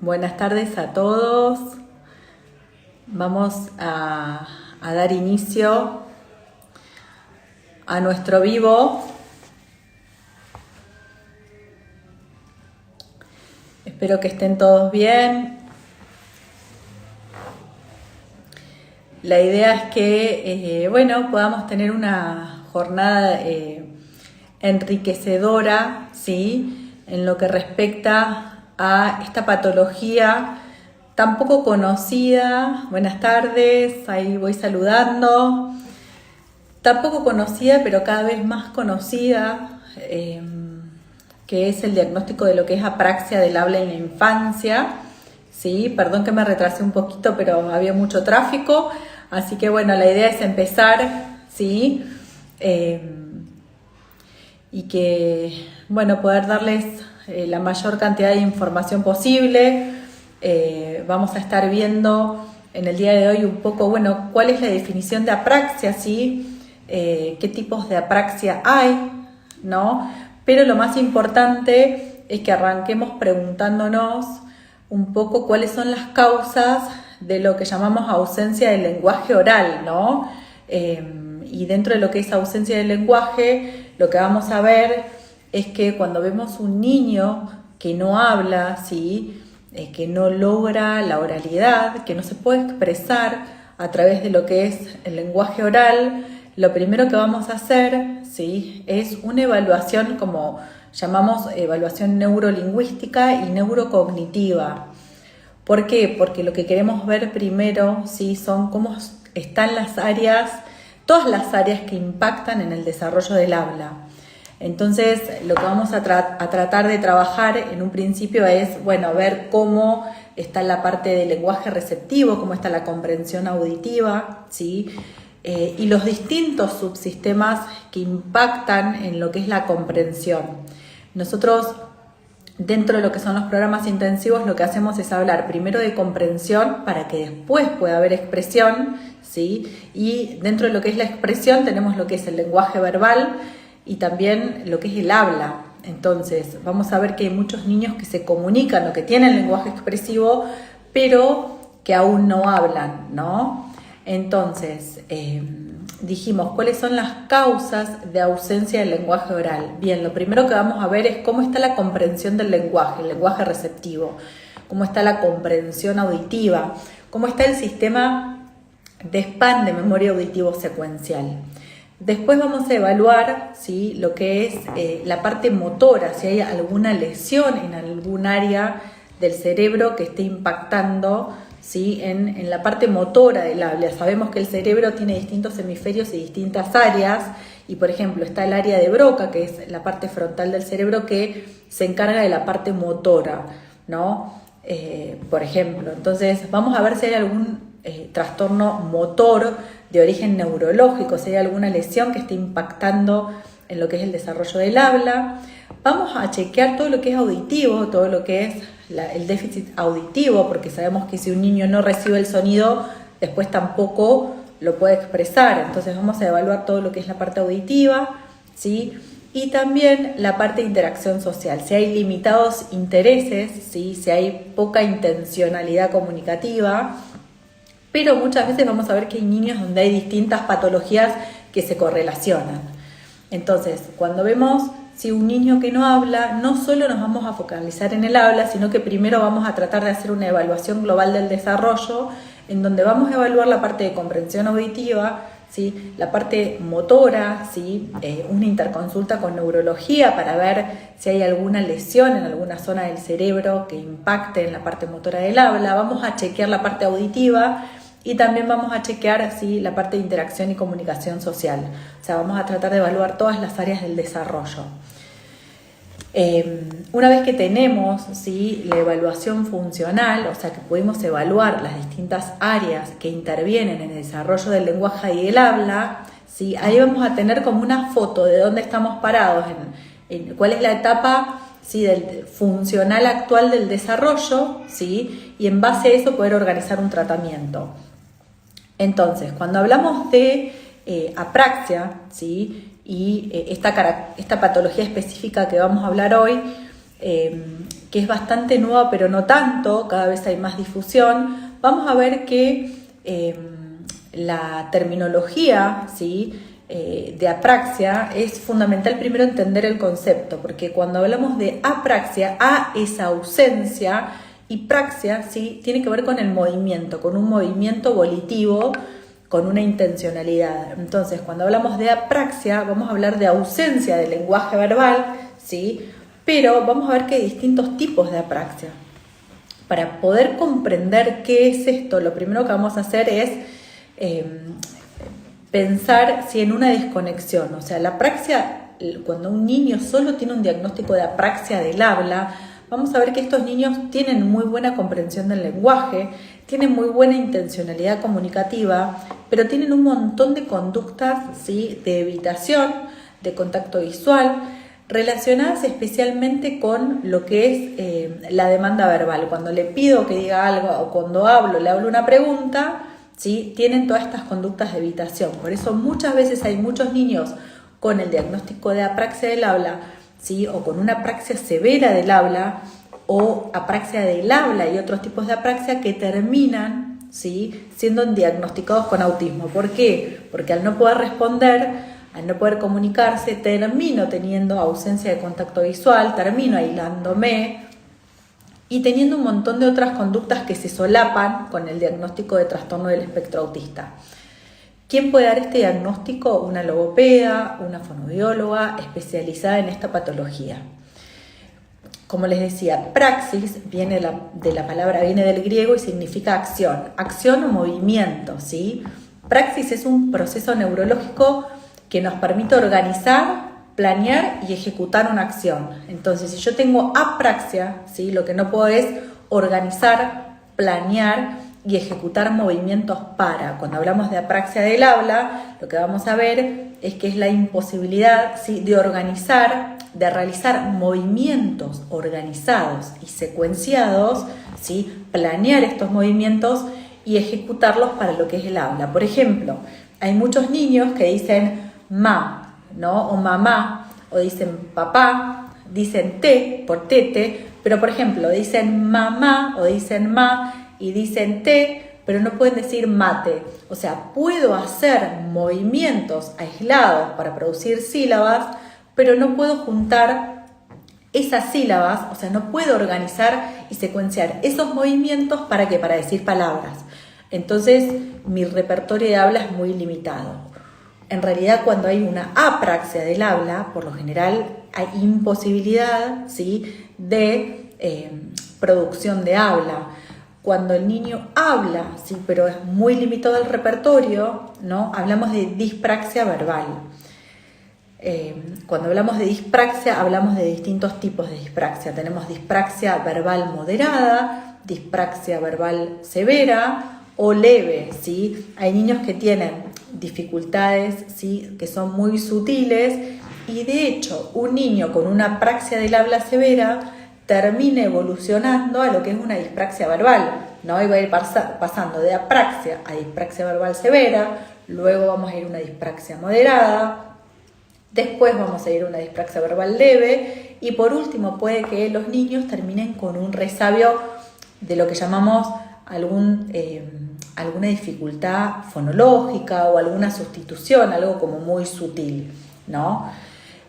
Buenas tardes a todos. Vamos a dar inicio a nuestro vivo. Espero que estén todos bien. La idea es que, podamos tener una jornada enriquecedora, ¿sí? En lo que respecta a esta patología tan poco conocida. Buenas tardes, ahí voy saludando. Tan poco conocida, pero cada vez más conocida, que es el diagnóstico de lo que es apraxia del habla en la infancia. Sí, perdón que me retrasé un poquito, pero había mucho tráfico. Así que bueno, la idea es empezar, ¿sí? Y que, poder darles la mayor cantidad de información posible. Vamos a estar viendo en el día de hoy un poco, cuál es la definición de apraxia, ¿sí? Qué tipos de apraxia hay, ¿no? Pero lo más importante es que arranquemos preguntándonos un poco cuáles son las causas de lo que llamamos ausencia del lenguaje oral, ¿no? Y dentro de lo que es ausencia del lenguaje, lo que vamos a ver es que cuando vemos un niño que no habla, ¿sí? Que no logra la oralidad, que no se puede expresar a través de lo que es el lenguaje oral, lo primero que vamos a hacer, ¿sí? Es una evaluación, como llamamos evaluación neurolingüística y neurocognitiva. ¿Por qué? Porque lo que queremos ver primero, ¿sí? Son cómo están las áreas, todas las áreas que impactan en el desarrollo del habla. Entonces, lo que vamos a tratar de trabajar en un principio es, ver cómo está la parte del lenguaje receptivo, cómo está la comprensión auditiva, ¿sí? Y los distintos subsistemas que impactan en lo que es la comprensión. Nosotros, dentro de lo que son los programas intensivos, lo que hacemos es hablar primero de comprensión para que después pueda haber expresión, ¿sí? Y dentro de lo que es la expresión tenemos lo que es el lenguaje verbal y también lo que es el habla. Entonces, vamos a ver que hay muchos niños que se comunican o que tienen lenguaje expresivo, pero que aún no hablan, ¿no? Entonces, dijimos, ¿cuáles son las causas de ausencia del lenguaje oral? Bien, lo primero que vamos a ver es cómo está la comprensión del lenguaje, el lenguaje receptivo, cómo está la comprensión auditiva, cómo está el sistema de SPAN, de memoria auditivo secuencial. Después vamos a evaluar, ¿sí? Lo que es la parte motora, si hay alguna lesión en algún área del cerebro que esté impactando, ¿sí? en la parte motora del habla. Sabemos que el cerebro tiene distintos hemisferios y distintas áreas, y por ejemplo está el área de Broca, que es la parte frontal del cerebro que se encarga de la parte motora, ¿no? Por ejemplo, entonces vamos a ver si hay algún trastorno motor de origen neurológico, si hay alguna lesión que esté impactando en lo que es el desarrollo del habla. Vamos a chequear todo lo que es auditivo, todo lo que es el déficit auditivo, porque sabemos que si un niño no recibe el sonido, después tampoco lo puede expresar. Entonces vamos a evaluar todo lo que es la parte auditiva, ¿sí? Y también la parte de interacción social, si hay limitados intereses, ¿sí? Si hay poca intencionalidad comunicativa. Pero muchas veces vamos a ver que hay niños donde hay distintas patologías que se correlacionan. Entonces, cuando vemos si un niño que no habla, no solo nos vamos a focalizar en el habla, sino que primero vamos a tratar de hacer una evaluación global del desarrollo, en donde vamos a evaluar la parte de comprensión auditiva, ¿sí? La parte motora, ¿sí? Una interconsulta con neurología para ver si hay alguna lesión en alguna zona del cerebro que impacte en la parte motora del habla. Vamos a chequear la parte auditiva y también vamos a chequear, ¿sí? La parte de interacción y comunicación social. O sea, vamos a tratar de evaluar todas las áreas del desarrollo. Una vez que tenemos, ¿sí? La evaluación funcional, o sea que pudimos evaluar las distintas áreas que intervienen en el desarrollo del lenguaje y del habla, ¿sí? Ahí vamos a tener como una foto de dónde estamos parados, en cuál es la etapa, ¿sí? Del funcional actual del desarrollo, ¿sí? Y en base a eso poder organizar un tratamiento. Entonces, cuando hablamos de apraxia, ¿sí? Y esta patología específica que vamos a hablar hoy, que es bastante nueva, pero no tanto, cada vez hay más difusión, vamos a ver que la terminología, ¿sí?, de apraxia es fundamental primero entender el concepto, porque cuando hablamos de apraxia, a es ausencia y praxia, ¿sí?, tiene que ver con el movimiento, con un movimiento volitivo, con una intencionalidad. Entonces, cuando hablamos de apraxia, vamos a hablar de ausencia del lenguaje verbal, ¿sí?, pero vamos a ver que hay distintos tipos de apraxia. Para poder comprender qué es esto, lo primero que vamos a hacer es pensar si en una desconexión, o sea, la apraxia, cuando un niño solo tiene un diagnóstico de apraxia del habla, vamos a ver que estos niños tienen muy buena comprensión del lenguaje, tienen muy buena intencionalidad comunicativa, pero tienen un montón de conductas, ¿sí?, de evitación, de contacto visual, relacionadas especialmente con lo que es la demanda verbal. Cuando le pido que diga algo o cuando le hablo una pregunta, ¿sí?, tienen todas estas conductas de evitación. Por eso muchas veces hay muchos niños con el diagnóstico de apraxia del habla, ¿sí?, o con una apraxia severa del habla o apraxia del habla y otros tipos de apraxia que terminan, ¿sí?, siendo diagnosticados con autismo. ¿Por qué? Porque al no poder responder, al no poder comunicarse, termino teniendo ausencia de contacto visual, termino aislándome y teniendo un montón de otras conductas que se solapan con el diagnóstico de trastorno del espectro autista. ¿Quién puede dar este diagnóstico? Una logopeda, una fonoaudióloga especializada en esta patología. Como les decía, praxis viene viene del griego y significa acción o movimiento, ¿sí? Praxis es un proceso neurológico que nos permite organizar, planear y ejecutar una acción. Entonces, si yo tengo apraxia, ¿sí?, lo que no puedo es organizar, planear y ejecutar movimientos para. Cuando hablamos de apraxia del habla, lo que vamos a ver es que es la imposibilidad, ¿sí?, de organizar, de realizar movimientos organizados y secuenciados, ¿sí?, planear estos movimientos y ejecutarlos para lo que es el habla. Por ejemplo, hay muchos niños que dicen ma, ¿no?, o mamá, o dicen papá, dicen te por tete, pero por ejemplo dicen mamá o dicen ma y dicen te, pero no pueden decir mate. O sea, puedo hacer movimientos aislados para producir sílabas, pero no puedo juntar esas sílabas, o sea, no puedo organizar y secuenciar esos movimientos para ¿qué? Para decir palabras. Entonces, mi repertorio de habla es muy limitado. En realidad, cuando hay una apraxia del habla, por lo general hay imposibilidad, ¿sí?, de producción de habla. Cuando el niño habla, sí, pero es muy limitado el repertorio, ¿no?, hablamos de dispraxia verbal. Cuando hablamos de dispraxia, hablamos de distintos tipos de dispraxia. Tenemos dispraxia verbal moderada, dispraxia verbal severa o leve, ¿sí? Hay niños que tienen dificultades, ¿sí?, que son muy sutiles y de hecho un niño con una apraxia del habla severa termina evolucionando a lo que es una dispraxia verbal, ¿no? Y va a ir pasando de apraxia a dispraxia verbal severa, luego vamos a ir a una dispraxia moderada, después vamos a ir a una dispraxia verbal leve y por último puede que los niños terminen con un resabio de lo que llamamos alguna dificultad fonológica o alguna sustitución, algo como muy sutil, ¿no?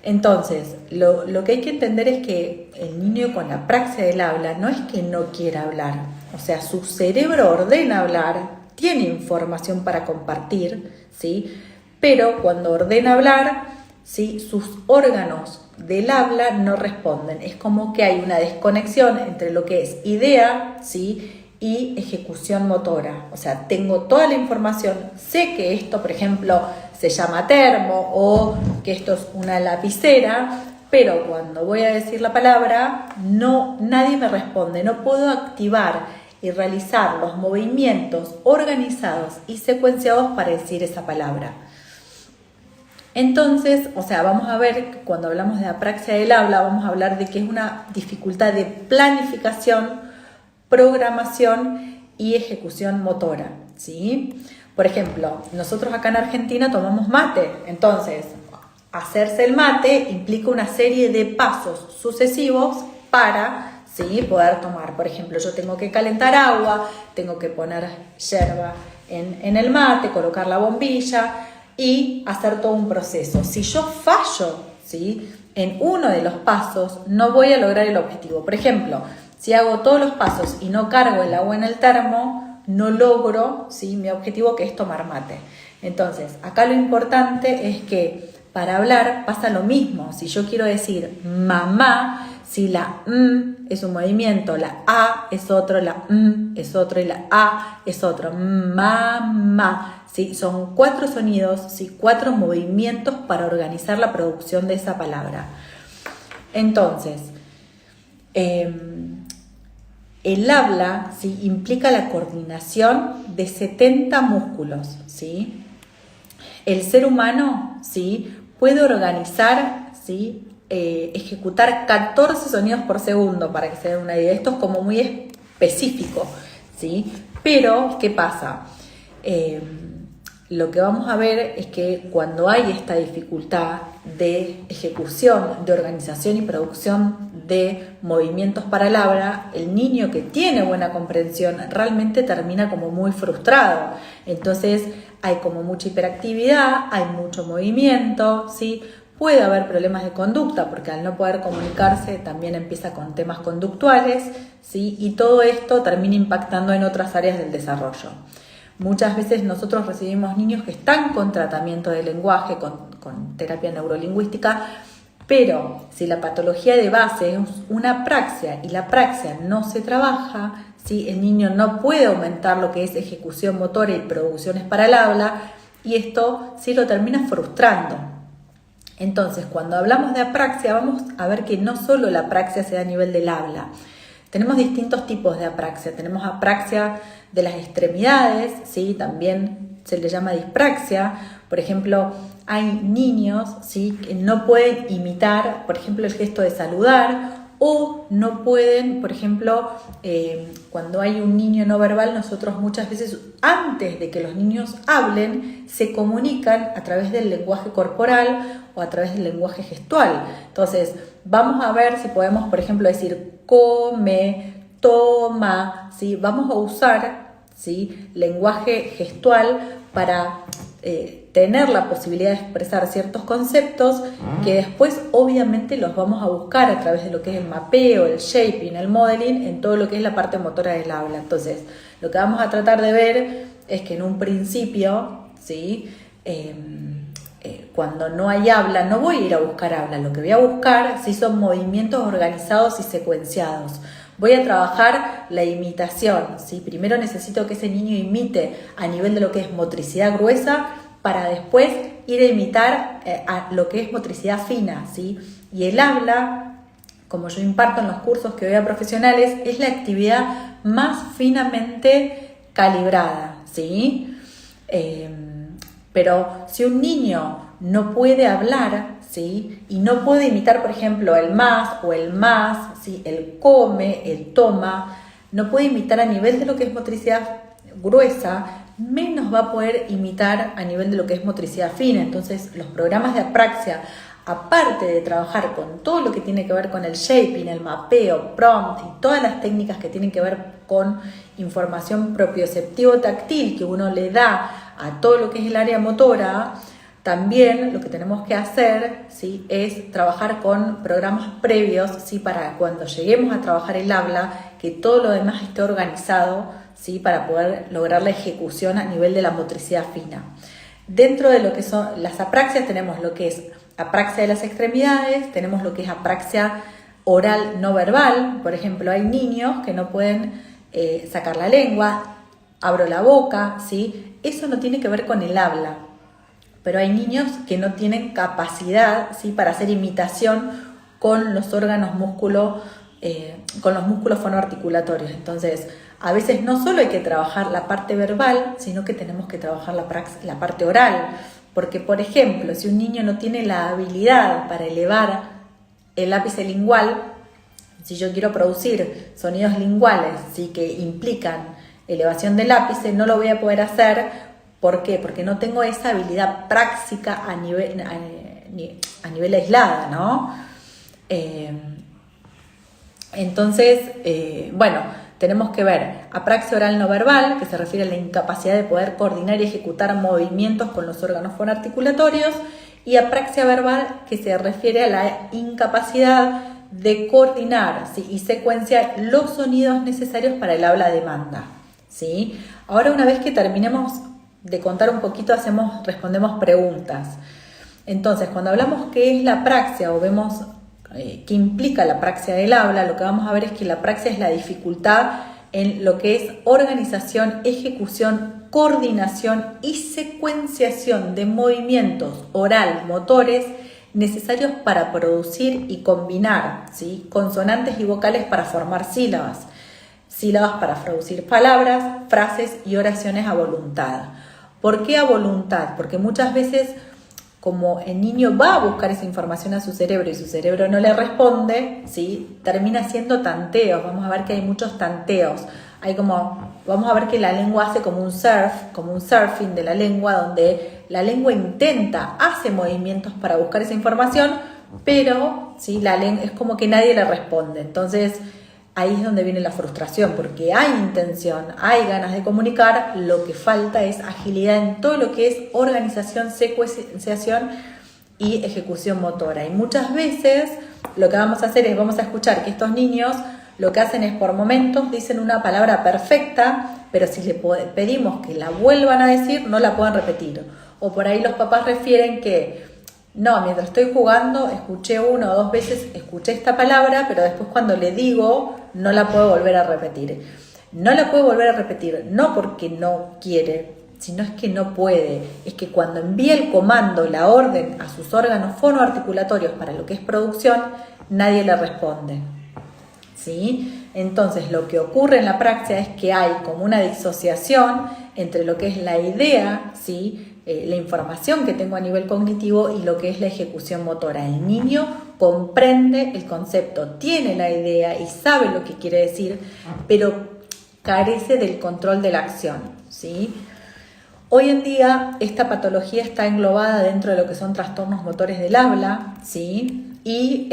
Entonces, lo que hay que entender es que el niño con la apraxia del habla no es que no quiera hablar, o sea, su cerebro ordena hablar, tiene información para compartir, ¿sí? Pero cuando ordena hablar, ¿sí?, sus órganos del habla no responden. Es como que hay una desconexión entre lo que es idea, ¿sí?, y ejecución motora. O sea, tengo toda la información, sé que esto, por ejemplo, se llama termo o que esto es una lapicera, pero cuando voy a decir la palabra, nadie me responde, no puedo activar y realizar los movimientos organizados y secuenciados para decir esa palabra. Entonces, o sea, vamos a ver que cuando hablamos de apraxia del habla, vamos a hablar de que es una dificultad de planificación, programación y ejecución motora, ¿sí? Por ejemplo, nosotros acá en Argentina tomamos mate, entonces hacerse el mate implica una serie de pasos sucesivos para, ¿sí?, poder tomar. Por ejemplo, yo tengo que calentar agua, tengo que poner yerba en el mate, colocar la bombilla y hacer todo un proceso. Si yo fallo, ¿sí?, en uno de los pasos, no voy a lograr el objetivo. Por ejemplo, si hago todos los pasos y no cargo el agua en el termo, no logro, ¿sí?, mi objetivo, que es tomar mate. Entonces, acá lo importante es que para hablar pasa lo mismo. Si yo quiero decir mamá, si la es un movimiento, la A es otro, la es otro y la A es otro. Mamá. ¿Sí? Son 4 sonidos, ¿sí?, 4 movimientos para organizar la producción de esa palabra. Entonces, el habla, ¿sí?, implica la coordinación de 70 músculos, ¿sí? El ser humano, ¿sí?, puede organizar, ¿sí?, ejecutar 14 sonidos por segundo, para que se den una idea. Esto es como muy específico, ¿sí? Pero, ¿qué pasa? Lo que vamos a ver es que cuando hay esta dificultad de ejecución, de organización y producción de movimientos para el habla, el niño que tiene buena comprensión realmente termina como muy frustrado. Entonces hay como mucha hiperactividad, hay mucho movimiento, ¿sí? Puede haber problemas de conducta, porque al no poder comunicarse también empieza con temas conductuales, ¿sí? Y todo esto termina impactando en otras áreas del desarrollo. Muchas veces nosotros recibimos niños que están con tratamiento de lenguaje, con terapia neurolingüística, pero si la patología de base es una apraxia y la apraxia no se trabaja, ¿sí?, el niño no puede aumentar lo que es ejecución motora y producciones para el habla, y esto sí lo termina frustrando. Entonces, cuando hablamos de apraxia, vamos a ver que no solo la apraxia se da a nivel del habla. Tenemos distintos tipos de apraxia. Tenemos apraxia de las extremidades, ¿sí?, también se le llama dispraxia. Por ejemplo, hay niños, ¿sí?, que no pueden imitar, por ejemplo, el gesto de saludar, o no pueden, por ejemplo, cuando hay un niño no verbal, nosotros muchas veces, antes de que los niños hablen, se comunican a través del lenguaje corporal o a través del lenguaje gestual. Entonces, vamos a ver si podemos, por ejemplo, decir come, toma, ¿sí? Vamos a usar, ¿sí?, lenguaje gestual para tener la posibilidad de expresar ciertos conceptos que después obviamente los vamos a buscar a través de lo que es el mapeo, el shaping, el modeling, en todo lo que es la parte motora del habla. Entonces, lo que vamos a tratar de ver es que en un principio, ¿sí?, cuando no hay habla, no voy a ir a buscar habla, lo que voy a buscar sí son movimientos organizados y secuenciados. Voy a trabajar la imitación, ¿sí? Primero necesito que ese niño imite a nivel de lo que es motricidad gruesa, para después ir a imitar a lo que es motricidad fina, ¿sí? Y el habla, como yo imparto en los cursos que doy a profesionales, es la actividad más finamente calibrada, ¿sí? Pero si un niño no puede hablar, ¿sí?, y no puede imitar, por ejemplo, el más o el más, ¿sí?, el come, el toma, no puede imitar a nivel de lo que es motricidad gruesa, menos va a poder imitar a nivel de lo que es motricidad fina. Entonces, los programas de apraxia, aparte de trabajar con todo lo que tiene que ver con el shaping, el mapeo, prompt y todas las técnicas que tienen que ver con información propioceptivo-táctil que uno le da a todo lo que es el área motora, también lo que tenemos que hacer, ¿sí?, es trabajar con programas previos, ¿sí?, para cuando lleguemos a trabajar el habla, que todo lo demás esté organizado, ¿sí?, para poder lograr la ejecución a nivel de la motricidad fina. Dentro de lo que son las apraxias tenemos lo que es apraxia de las extremidades, tenemos lo que es apraxia oral no verbal. Por ejemplo, hay niños que no pueden sacar la lengua, abro la boca, ¿sí? Eso no tiene que ver con el habla, pero hay niños que no tienen capacidad, ¿sí?, para hacer imitación con los órganos con los músculos fonoarticulatorios. Entonces, a veces no solo hay que trabajar la parte verbal, sino que tenemos que trabajar la parte oral. Porque, por ejemplo, si un niño no tiene la habilidad para elevar el ápice lingual, si yo quiero producir sonidos linguales, ¿sí?, que implican elevación del ápice, no lo voy a poder hacer. ¿Por qué? Porque no tengo esa habilidad práctica a nivel aislada, ¿no? Entonces, tenemos que ver apraxia oral no verbal, que se refiere a la incapacidad de poder coordinar y ejecutar movimientos con los órganos fonoarticulatorios, y apraxia verbal, que se refiere a la incapacidad de coordinar, ¿sí?, y secuenciar los sonidos necesarios para el habla demanda, ¿sí? Ahora, una vez que terminemos de contar un poquito, respondemos preguntas. Entonces, cuando hablamos qué es la apraxia o vemos qué implica la apraxia del habla, lo que vamos a ver es que la apraxia es la dificultad en lo que es organización, ejecución, coordinación y secuenciación de movimientos oral, motores necesarios para producir y combinar, ¿sí?, consonantes y vocales para formar sílabas, sílabas para producir palabras, frases y oraciones a voluntad. ¿Por qué a voluntad? Porque muchas veces, como el niño va a buscar esa información a su cerebro y su cerebro no le responde, ¿sí?, termina haciendo tanteos. Vamos a ver que hay muchos tanteos. Vamos a ver que la lengua hace como un surfing de la lengua, donde la lengua hace movimientos para buscar esa información, pero ¿sí?, es como que nadie le responde. Entonces, ahí es donde viene la frustración, porque hay intención, hay ganas de comunicar, lo que falta es agilidad en todo lo que es organización, secuenciación y ejecución motora. Y muchas veces lo que vamos a hacer es, vamos a escuchar que estos niños lo que hacen es, por momentos dicen una palabra perfecta, pero si le pedimos que la vuelvan a decir, no la pueden repetir. O por ahí los papás refieren que no, mientras estoy jugando, escuché 1 o 2 veces, escuché esta palabra, pero después cuando le digo, no la puedo volver a repetir. No la puedo volver a repetir, no porque no quiere, sino es que no puede. Es que cuando envía el comando, la orden a sus órganos fonoarticulatorios para lo que es producción, nadie le responde, ¿sí? Entonces, lo que ocurre en la apraxia es que hay como una disociación entre lo que es la idea, ¿sí?, la información que tengo a nivel cognitivo, y lo que es la ejecución motora. El niño comprende el concepto, tiene la idea y sabe lo que quiere decir, pero carece del control de la acción, ¿sí? Hoy en día esta patología está englobada dentro de lo que son trastornos motores del habla, ¿sí? Y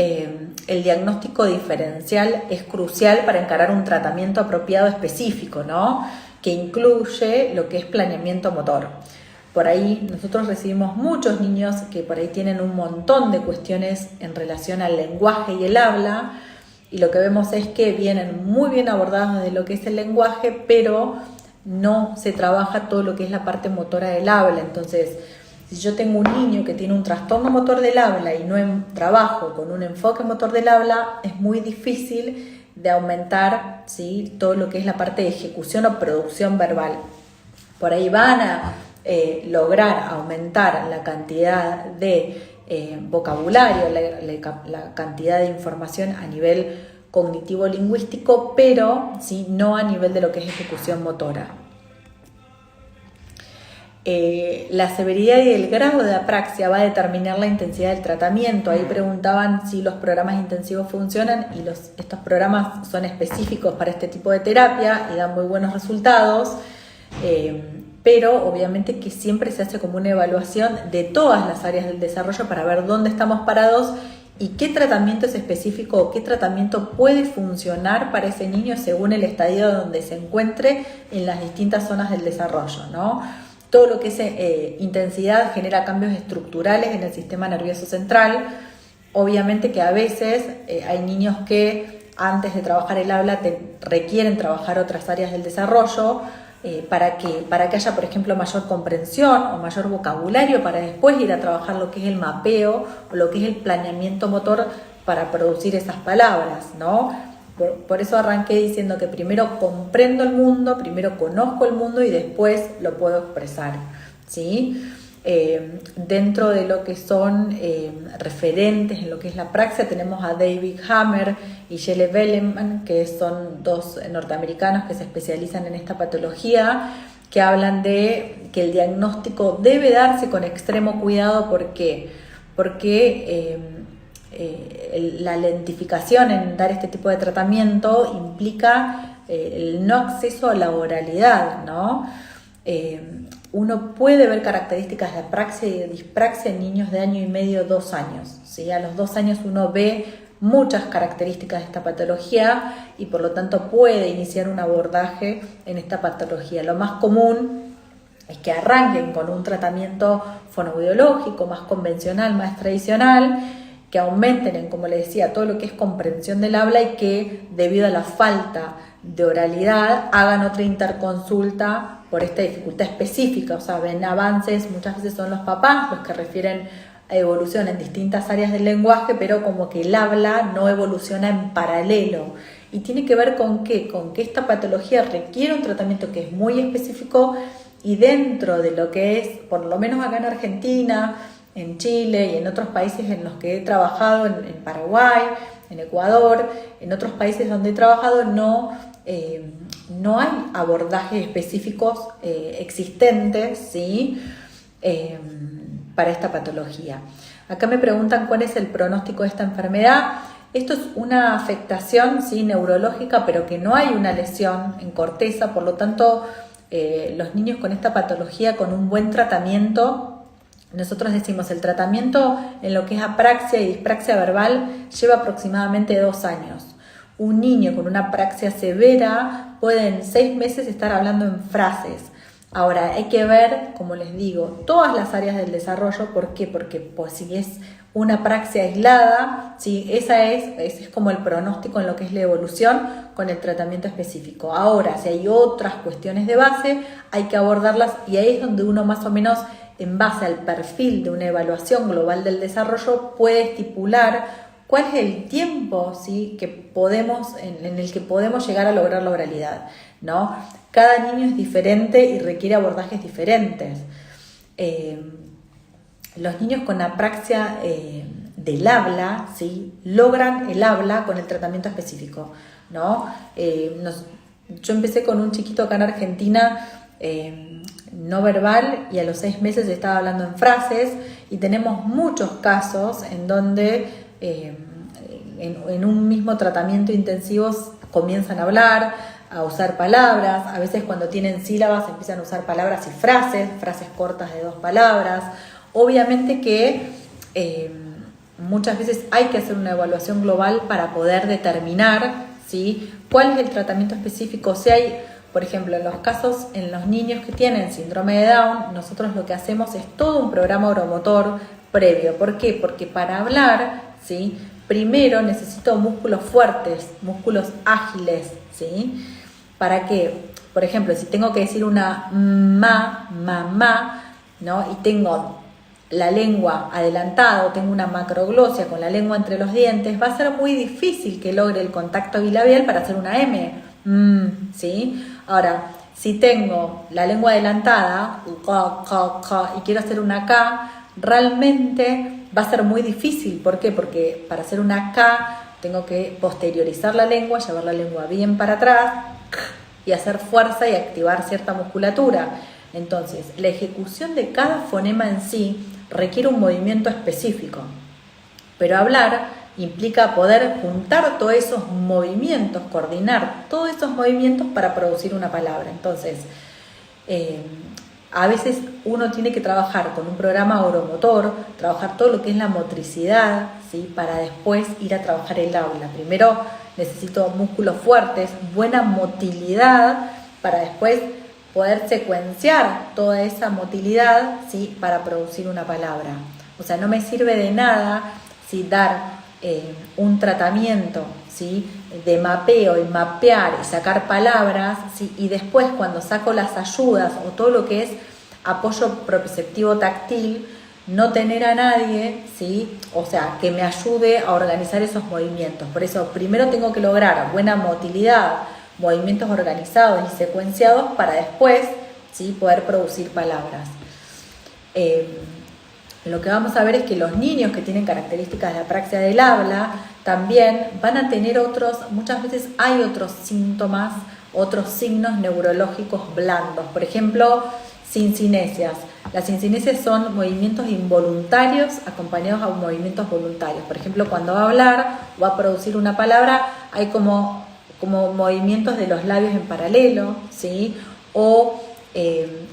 el diagnóstico diferencial es crucial para encarar un tratamiento apropiado específico, ¿no?, que incluye lo que es planeamiento motor. Por ahí nosotros recibimos muchos niños que por ahí tienen un montón de cuestiones en relación al lenguaje y el habla, y lo que vemos es que vienen muy bien abordados de lo que es el lenguaje, pero no se trabaja todo lo que es la parte motora del habla. Entonces, si yo tengo un niño que tiene un trastorno motor del habla y no trabajo con un enfoque motor del habla, es muy difícil de aumentar, ¿sí?, todo lo que es la parte de ejecución o producción verbal. Por ahí van a lograr aumentar la cantidad de vocabulario, la cantidad de información a nivel cognitivo-lingüístico, pero ¿sí?, no a nivel de lo que es ejecución motora. La severidad y el grado de apraxia va a determinar la intensidad del tratamiento. Ahí preguntaban si los programas intensivos funcionan, y estos programas son específicos para este tipo de terapia y dan muy buenos resultados, pero obviamente que siempre se hace como una evaluación de todas las áreas del desarrollo para ver dónde estamos parados y qué tratamiento es específico o qué tratamiento puede funcionar para ese niño según el estadio donde se encuentre en las distintas zonas del desarrollo, ¿no? Todo lo que es intensidad genera cambios estructurales en el sistema nervioso central. Obviamente que a veces hay niños que antes de trabajar el habla requieren trabajar otras áreas del desarrollo, para que haya, por ejemplo, mayor comprensión o mayor vocabulario, para después ir a trabajar lo que es el mapeo o lo que es el planeamiento motor para producir esas palabras, ¿no? Por eso arranqué diciendo que primero comprendo el mundo, primero conozco el mundo y después lo puedo expresar, ¿sí? Dentro de lo que son referentes en lo que es la apraxia, tenemos a David Hammer y Jelle Velleman, que son 2 norteamericanos que se especializan en esta patología, que hablan de que el diagnóstico debe darse con extremo cuidado. ¿Por qué? Porque la lentificación en dar este tipo de tratamiento implica el no acceso a la oralidad, ¿no? Uno puede ver características de apraxia y de dispraxia en niños de 1 año y medio, 2 años, ¿sí? A los 2 años uno ve muchas características de esta patología y por lo tanto puede iniciar un abordaje en esta patología. Lo más común es que arranquen con un tratamiento fonoaudiológico más convencional, más tradicional, que aumenten en, como les decía, todo lo que es comprensión del habla y que debido a la falta de oralidad hagan otra interconsulta por esta dificultad específica. O sea, ven avances, muchas veces son los papás los que refieren a evolución en distintas áreas del lenguaje, pero como que el habla no evoluciona en paralelo. Y tiene que ver con qué, con que esta patología requiere un tratamiento que es muy específico y dentro de lo que es, por lo menos acá en Argentina, en Chile y en otros países en los que he trabajado, en Paraguay, en Ecuador, en otros países donde he trabajado, no hay abordajes específicos existentes, ¿sí? Para esta patología. Acá me preguntan cuál es el pronóstico de esta enfermedad. Esto es una afectación, ¿sí?, neurológica, pero que no hay una lesión en corteza, por lo tanto, los niños con esta patología, con un buen tratamiento, nosotros decimos el tratamiento en lo que es apraxia y dispraxia verbal lleva aproximadamente 2 años. Un niño con una apraxia severa puede en 6 meses estar hablando en frases. Ahora, hay que ver, como les digo, todas las áreas del desarrollo. ¿Por qué? Porque pues, si es una apraxia aislada, ¿sí?, ese es como el pronóstico en lo que es la evolución con el tratamiento específico. Ahora, si hay otras cuestiones de base, hay que abordarlas y ahí es donde uno más o menos, en base al perfil de una evaluación global del desarrollo, puede estipular cuál es el tiempo, ¿sí?, que en el que podemos llegar a lograr la oralidad, ¿no? Cada niño es diferente y requiere abordajes diferentes. Los niños con apraxia del habla, ¿sí?, logran el habla con el tratamiento específico, ¿no? Yo empecé con un chiquito acá en Argentina no verbal y a los 6 meses estaba hablando en frases y tenemos muchos casos en donde en un mismo tratamiento intensivo comienzan a hablar, a usar palabras, a veces cuando tienen sílabas empiezan a usar palabras y frases cortas de 2 palabras. Obviamente que muchas veces hay que hacer una evaluación global para poder determinar, ¿sí?, cuál es el tratamiento específico. Si hay, por ejemplo, en los casos, en los niños que tienen síndrome de Down, nosotros lo que hacemos es todo un programa oromotor previo. ¿Por qué? Porque para hablar, ¿sí?, primero necesito músculos fuertes, músculos ágiles, ¿sí? ¿Para qué? Por ejemplo, si tengo que decir una mamá, ¿no?, y tengo la lengua adelantada o tengo una macroglosia con la lengua entre los dientes, va a ser muy difícil que logre el contacto bilabial para hacer una M, ¿sí? Ahora, si tengo la lengua adelantada y quiero hacer una K, realmente va a ser muy difícil. ¿Por qué? Porque para hacer una K tengo que posteriorizar la lengua, llevar la lengua bien para atrás y hacer fuerza y activar cierta musculatura. Entonces, la ejecución de cada fonema en sí requiere un movimiento específico, pero hablar implica poder juntar todos esos movimientos, coordinar todos esos movimientos para producir una palabra. Entonces, a veces uno tiene que trabajar con un programa oromotor, trabajar todo lo que es la motricidad, ¿sí?, para después ir a trabajar el habla. Primero necesito músculos fuertes, buena motilidad, para después poder secuenciar toda esa motilidad, ¿sí?, para producir una palabra. O sea, no me sirve de nada, ¿sí?, dar un tratamiento, ¿sí?, de mapeo y mapear y sacar palabras, ¿sí?, y después cuando saco las ayudas o todo lo que es apoyo proprioceptivo táctil, no tener a nadie, ¿sí?, o sea, que me ayude a organizar esos movimientos. Por eso primero tengo que lograr buena motilidad, movimientos organizados y secuenciados para después, ¿sí?, poder producir palabras. Lo que vamos a ver es que los niños que tienen características de apraxia del habla también van a tener muchas veces hay otros síntomas, otros signos neurológicos blandos. Por ejemplo, sincinesias. Las sincinesias son movimientos involuntarios acompañados a movimientos voluntarios. Por ejemplo, cuando va a hablar o va a producir una palabra, hay como movimientos de los labios en paralelo, ¿sí? O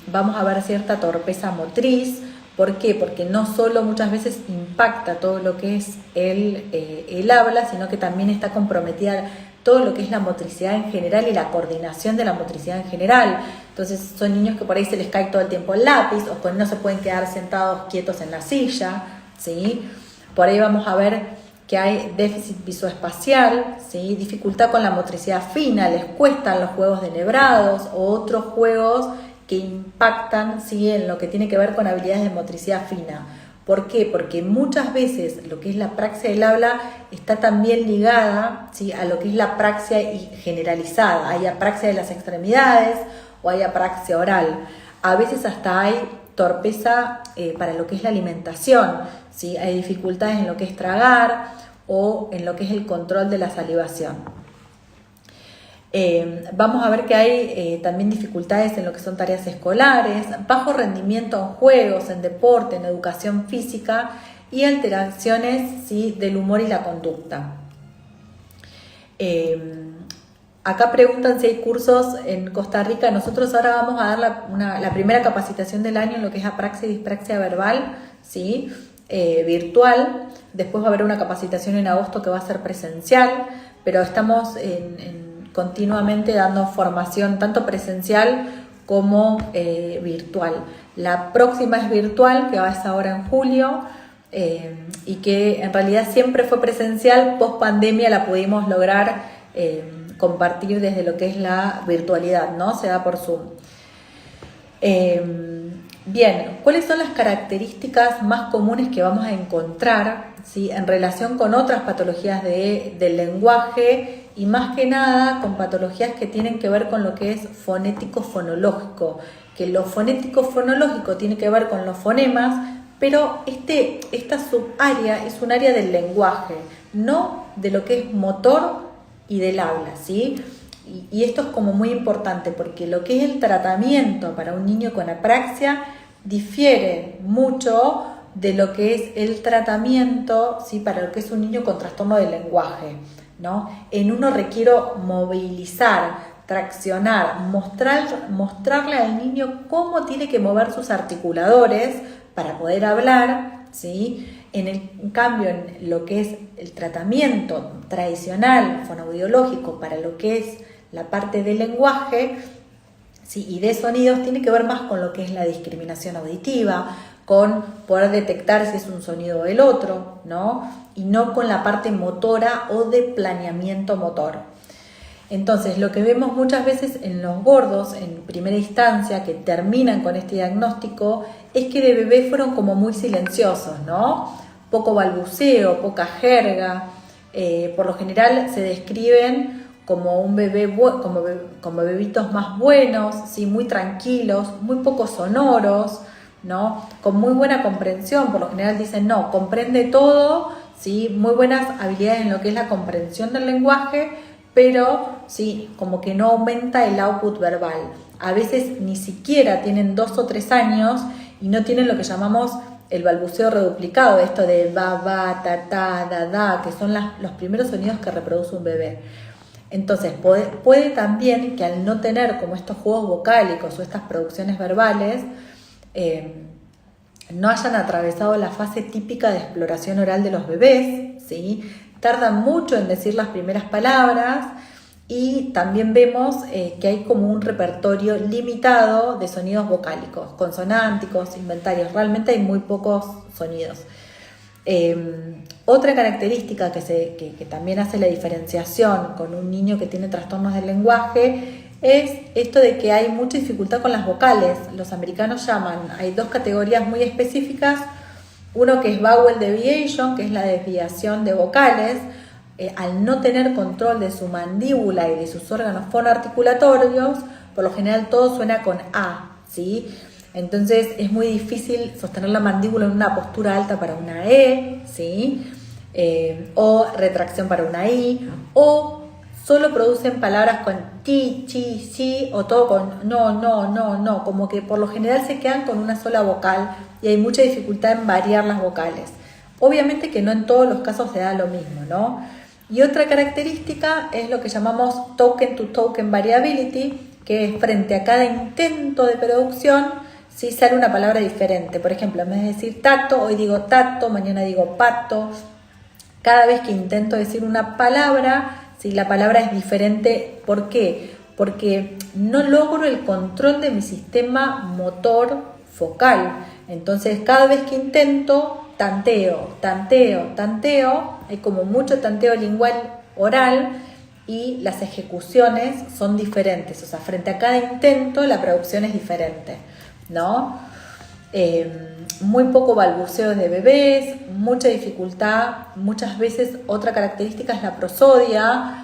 vamos a ver cierta torpeza motriz, ¿Por qué? Porque no solo muchas veces impacta todo lo que es el habla, sino que también está comprometida todo lo que es la motricidad en general y la coordinación de la motricidad en general. Entonces son niños que por ahí se les cae todo el tiempo el lápiz o que no se pueden quedar sentados quietos en la silla, ¿sí? Por ahí vamos a ver que hay déficit visoespacial, ¿sí? Dificultad con la motricidad fina, les cuestan los juegos de enhebrados o otros juegos que impactan, ¿sí?, en lo que tiene que ver con habilidades de motricidad fina. ¿Por qué? Porque muchas veces lo que es la praxia del habla está también ligada, ¿sí?, a lo que es la praxia generalizada. Hay apraxia de las extremidades o hay apraxia oral. A veces hasta hay torpeza para lo que es la alimentación, ¿sí? Hay dificultades en lo que es tragar o en lo que es el control de la salivación. Vamos a ver que hay también dificultades en lo que son tareas escolares, bajo rendimiento en juegos, en deporte, en educación física y alteraciones, ¿sí?, del humor y la conducta. Acá preguntan si hay cursos en Costa Rica. Nosotros ahora vamos a dar la primera capacitación del año en lo que es apraxia y dispraxia verbal, ¿sí?, virtual. Después va a haber una capacitación en agosto que va a ser presencial, pero estamos continuamente dando formación tanto presencial como virtual. La próxima es virtual, que va a ser ahora en julio, y que en realidad siempre fue presencial. Post pandemia la pudimos lograr compartir desde lo que es la virtualidad, ¿no? Se da por Zoom. Bien, ¿cuáles son las características más comunes que vamos a encontrar, ¿sí?, en relación con otras patologías del lenguaje y más que nada con patologías que tienen que ver con lo que es fonético-fonológico? Que lo fonético-fonológico tiene que ver con los fonemas, pero esta subárea es un área del lenguaje, no de lo que es motor y del habla, ¿sí? Y esto es como muy importante porque lo que es el tratamiento para un niño con apraxia difiere mucho de lo que es el tratamiento, ¿sí?, para lo que es un niño con trastorno del lenguaje, ¿no? En uno requiero movilizar, traccionar, mostrarle al niño cómo tiene que mover sus articuladores para poder hablar, ¿sí? En cambio, en lo que es el tratamiento tradicional fonoaudiológico para lo que es la parte del lenguaje, ¿sí?, y de sonidos, tiene que ver más con lo que es la discriminación auditiva, con poder detectar si es un sonido o el otro, ¿no? Y no con la parte motora o de planeamiento motor. Entonces, lo que vemos muchas veces en los gordos, en primera instancia, que terminan con este diagnóstico, es que de bebé fueron como muy silenciosos, ¿no? Poco balbuceo, poca jerga. Por lo general se describen como un bebé, como bebitos más buenos, ¿sí?, muy tranquilos, muy poco sonoros, ¿no?, con muy buena comprensión. Por lo general dicen, no, comprende todo, ¿sí?, muy buenas habilidades en lo que es la comprensión del lenguaje, pero sí, como que no aumenta el output verbal. A veces ni siquiera tienen 2 o 3 años y no tienen lo que llamamos el balbuceo reduplicado, esto de ba, ba, ta, ta, da, da, que son los primeros sonidos que reproduce un bebé. Entonces puede también que al no tener como estos juegos vocálicos o estas producciones verbales, no hayan atravesado la fase típica de exploración oral de los bebés, ¿sí? Tardan mucho en decir las primeras palabras y también vemos que hay como un repertorio limitado de sonidos vocálicos, consonánticos, inventarios. Realmente hay muy pocos sonidos. Otra característica que también hace la diferenciación con un niño que tiene trastornos del lenguaje es esto de que hay mucha dificultad con las vocales. Los americanos hay 2 categorías muy específicas. Uno que es vowel deviation, que es la desviación de vocales. Al no tener control de su mandíbula y de sus órganos fonoarticulatorios, por lo general todo suena con A, ¿sí? Entonces es muy difícil sostener la mandíbula en una postura alta para una E, ¿sí? O retracción para una I, o solo producen palabras con ti, chi, sí, o todo con no, como que por lo general se quedan con una sola vocal y hay mucha dificultad en variar las vocales. Obviamente que no en todos los casos se da lo mismo, ¿no? Y otra característica es lo que llamamos token to token variability, que es frente a cada intento de producción, ¿sí? Sale una palabra diferente. Por ejemplo, en vez de decir tato, hoy digo tato, mañana digo pato. Cada vez que intento decir una palabra, ¿sí? La palabra es diferente. ¿Por qué? Porque no logro el control de mi sistema motor focal. Entonces, cada vez que intento, tanteo, hay como mucho tanteo lingual oral y las ejecuciones son diferentes. O sea, frente a cada intento, la producción es diferente, ¿no? Muy poco balbuceo de bebés, mucha dificultad. Muchas veces otra característica es la prosodia.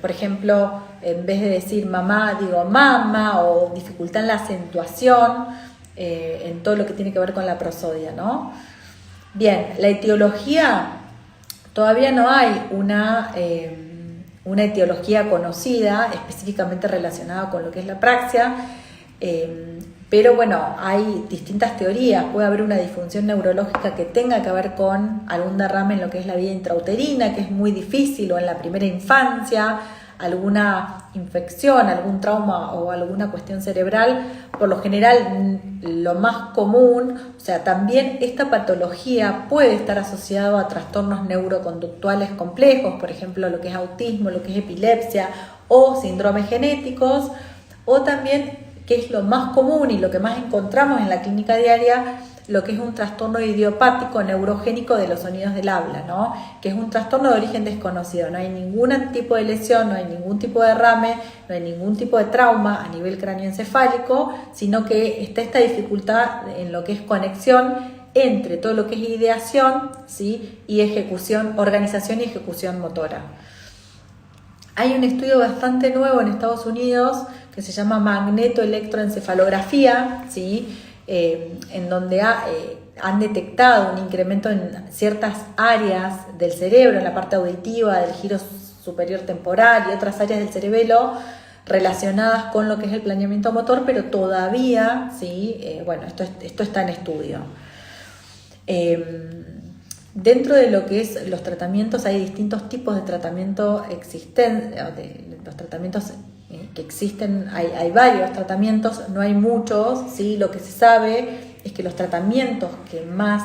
Por ejemplo, en vez de decir mamá, digo mama, o dificultad en la acentuación, en todo lo que tiene que ver con la prosodia, ¿no? Bien, la etiología, todavía no hay una etiología conocida, específicamente relacionada con lo que es la apraxia, pero bueno, hay distintas teorías. Puede haber una disfunción neurológica que tenga que ver con algún derrame en lo que es la vía intrauterina, que es muy difícil, o en la primera infancia, alguna infección, algún trauma o alguna cuestión cerebral. Por lo general, lo más común, o sea, también esta patología puede estar asociada a trastornos neuroconductuales complejos, por ejemplo, lo que es autismo, lo que es epilepsia o síndromes genéticos, o también, que es lo más común y lo que más encontramos en la clínica diaria, lo que es un trastorno idiopático neurogénico de los sonidos del habla, ¿no? Que es un trastorno de origen desconocido. No hay ningún tipo de lesión, no hay ningún tipo de derrame, no hay ningún tipo de trauma a nivel cráneoencefálico, sino que está esta dificultad en lo que es conexión entre todo lo que es ideación, ¿sí? Y ejecución, organización y ejecución motora. Hay un estudio bastante nuevo en Estados Unidos que se llama magnetoelectroencefalografía, ¿sí? En donde han detectado un incremento en ciertas áreas del cerebro, en la parte auditiva, del giro superior temporal y otras áreas del cerebelo relacionadas con lo que es el planeamiento motor, pero todavía, ¿sí? Bueno, esto está en estudio. Dentro de lo que es los tratamientos, hay distintos tipos de tratamiento los tratamientos que existen, hay varios tratamientos, no hay muchos, ¿sí? Lo que se sabe es que los tratamientos que más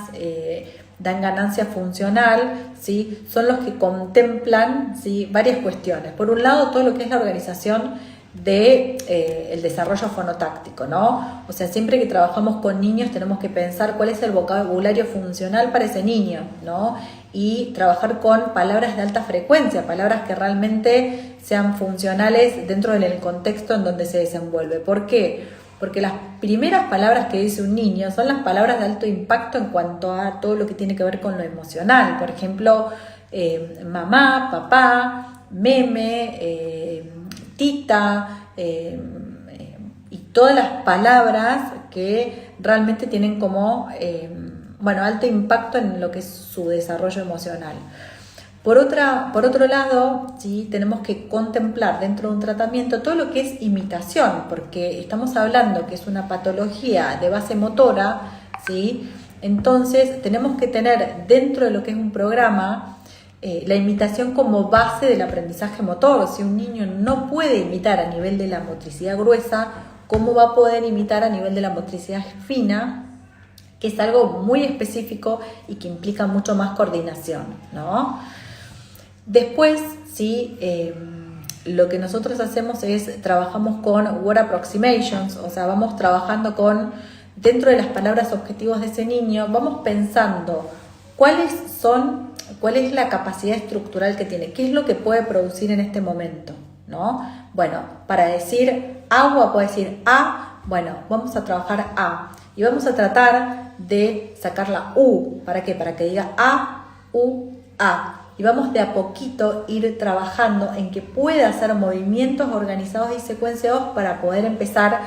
dan ganancia funcional, ¿sí? Son los que contemplan, ¿sí? Varias cuestiones. Por un lado, todo lo que es la organización el desarrollo fonotáctico, ¿no? O sea, siempre que trabajamos con niños tenemos que pensar cuál es el vocabulario funcional para ese niño, ¿no? Y trabajar con palabras de alta frecuencia, palabras que realmente sean funcionales dentro del contexto en donde se desenvuelve. ¿Por qué? Porque las primeras palabras que dice un niño son las palabras de alto impacto en cuanto a todo lo que tiene que ver con lo emocional. Por ejemplo, mamá, papá, meme, tita, y todas las palabras que realmente tienen como alto impacto en lo que es su desarrollo emocional. Por otro lado, ¿sí? Tenemos que contemplar dentro de un tratamiento todo lo que es imitación, porque estamos hablando que es una patología de base motora, ¿sí? Entonces tenemos que tener dentro de lo que es un programa la imitación como base del aprendizaje motor. Si un niño no puede imitar a nivel de la motricidad gruesa, ¿cómo va a poder imitar a nivel de la motricidad fina? Que es algo muy específico y que implica mucho más coordinación, ¿no? Después, ¿sí? Lo que nosotros hacemos es, trabajamos con word approximations, o sea, vamos trabajando dentro de las palabras objetivos de ese niño, vamos pensando cuál es la capacidad estructural que tiene, qué es lo que puede producir en este momento, ¿no? Bueno, para decir agua puede decir A, bueno, vamos a trabajar A y vamos a tratar de sacar la U. ¿Para qué? Para que diga A, U, A. Y vamos de a poquito ir trabajando en que pueda hacer movimientos organizados y secuenciados para poder empezar